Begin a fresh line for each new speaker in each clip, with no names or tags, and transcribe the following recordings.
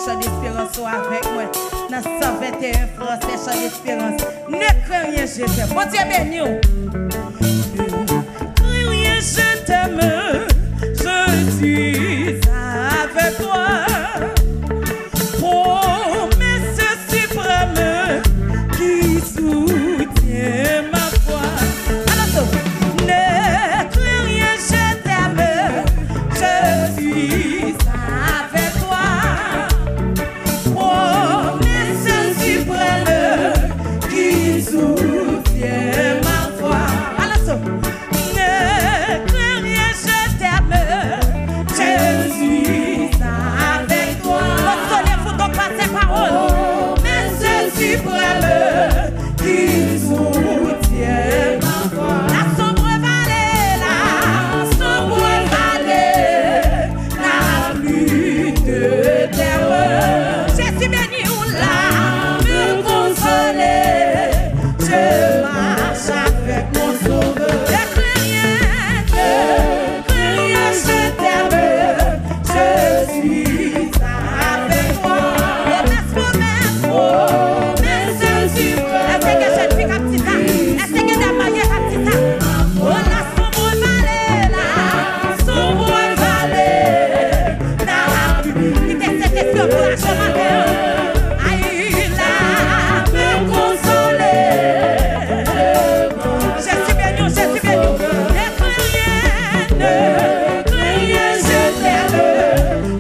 chant d'espérance avec moi. Dans 121 français, chant d'espérance. Ne crains rien, je t'aime. Bon Dieu béni. Ne crains rien, je t'aime. Je suis avec toi. Promesse suprême qui soutient ma foi. Alors, ne crains rien, je t'aime. Je suis avec toi. Promesse suprême qui soutient ma foi. Alors, ne crains rien, je t'aime. Je suis avec toi. Consolez-vous donc par ces paroles. Promesse suprême qui soutient ma foi. La sombre vallée, n'a plus de terreur. Jésus béni ou là, me consoler. Je marche avec mon sauveur. Ne crains rien, je t'aime. Je suis avec toi. Promesse suprême. Est-ce que je suis captita? Est-ce que je suis captita? Oh, la sombre vallée, n'a plus. Qui te cette esprit pour la chemin. Aïe, là, me consoler. Je suis béni. Ne crains rien, je t'aime.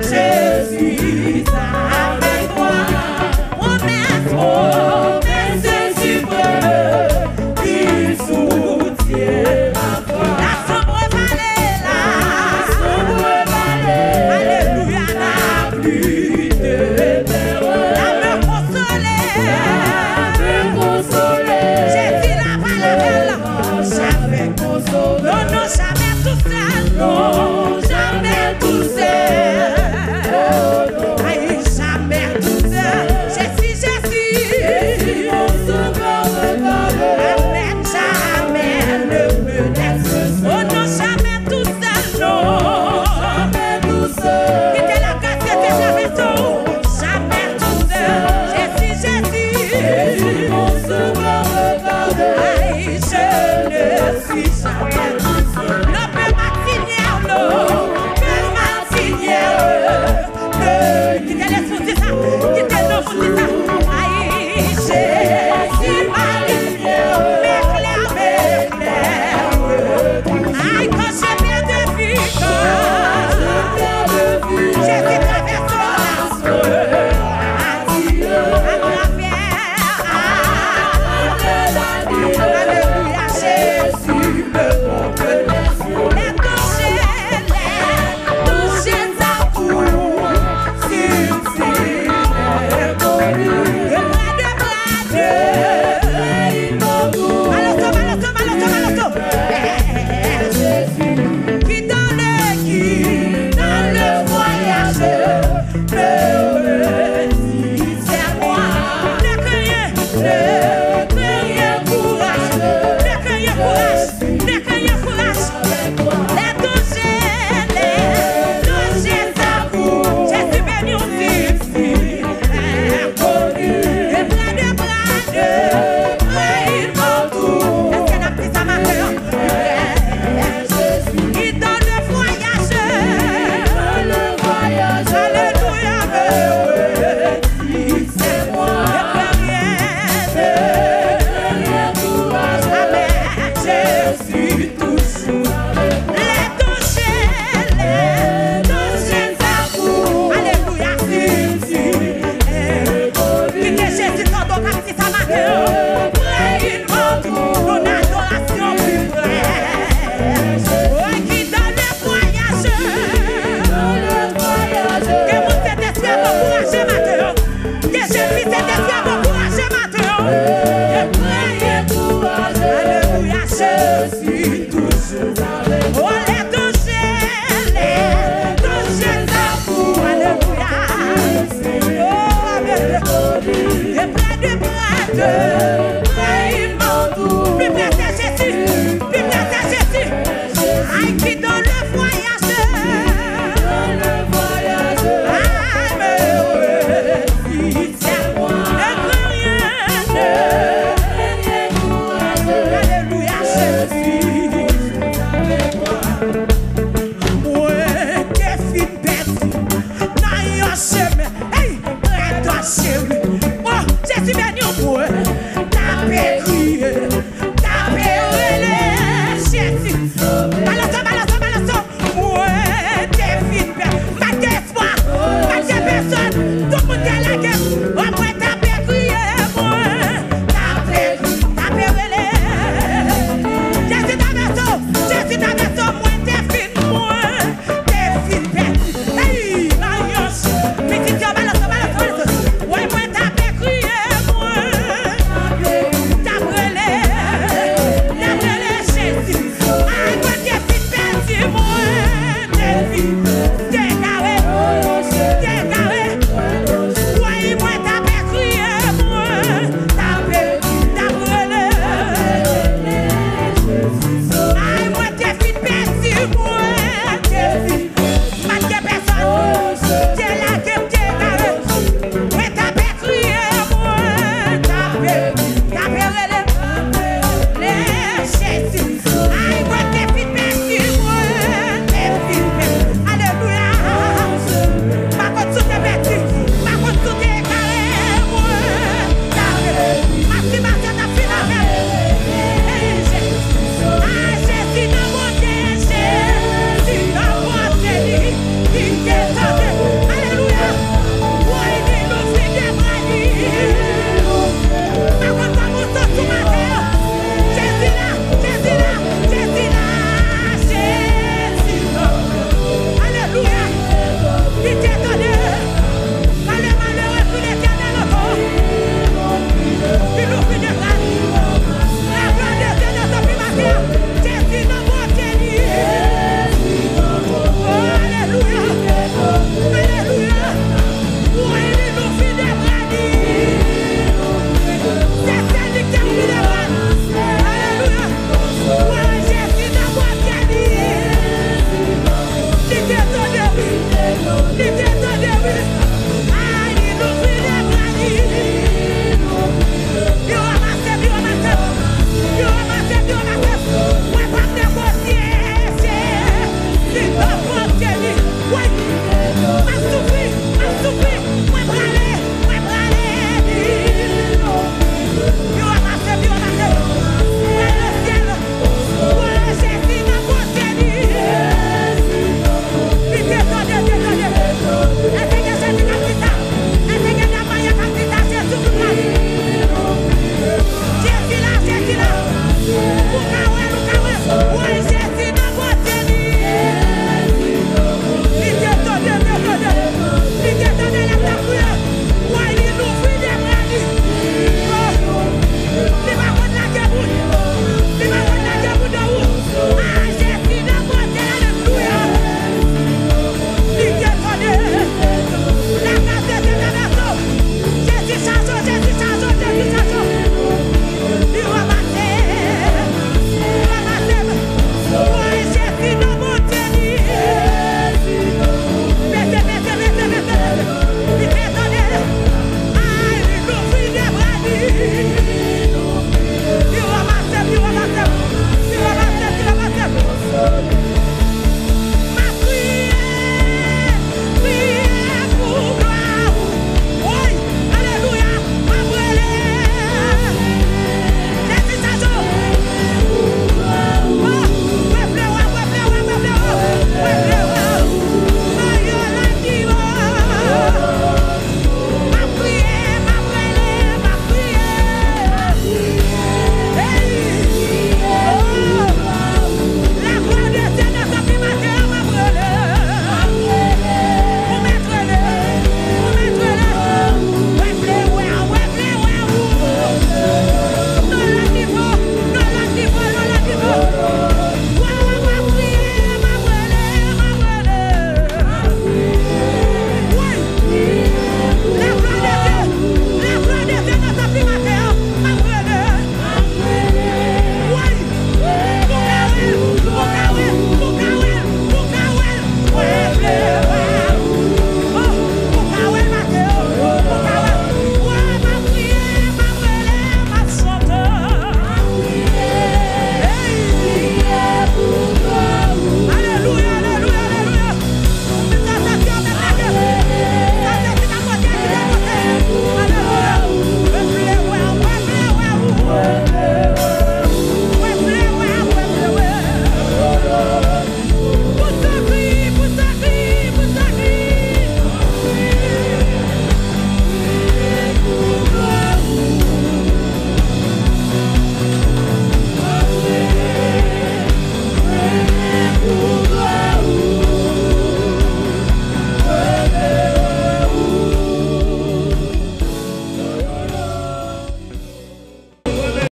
Je suis avec toi. Promesse suprême qui soutient ma foi. La sombre vallée, alléluia, n'a plus de terreur. La me consoler. Jésus la parole, jamais consoler. Non, jamais tout seul. Non, jamais tout seul. Aïe, jamais tout seul. Jésus, mon sauveur, amen, jamais ne me laisse seul. Oh non, jamais tout seul, non. Jamais tout seul. Qui était la grâce, qui était la raison. Jamais tout seul. Jésus, mon sauveur, aïe, je ne suis jamais tout seul. Non, peu matinière, non. Peu matinière. Qui était les sous-dis ça. Qui était nos sous-dis ça. Aïe, Jésus, ma lumière. M'éclaire. Aïe, quand je viens de vivre. Jésus traverse alléluia, Jésus me porte les cieux. Les toucher sa cour, suffit les connu. Le bras de Jésus qui dans le voyage me dit c'est moi. Ne crains rien, courage. Ne crains courage. Les toucher sa cour. Jésus béni aussi, inconnu. Les bras de il m'en tout. Est-ce qu'elle a pris sa main? Jésus qui dans le voyage, alléluia, c'est moi. Ne rien, courage. Amen, Jésus toujours. Les toucher sa cour. Alléluia, qui que Jésus quand on a pris sa main. Il m'en tout, ton adoration plus vraie. Qui dans le voyage, que vous êtes esprit pour courager matin. Que je puisse être esprit pour courager matin. Que courage, alléluia, je suis toujours avec vous. Oh, les toucher sa cour, alléluia. Oh, amen. Et près de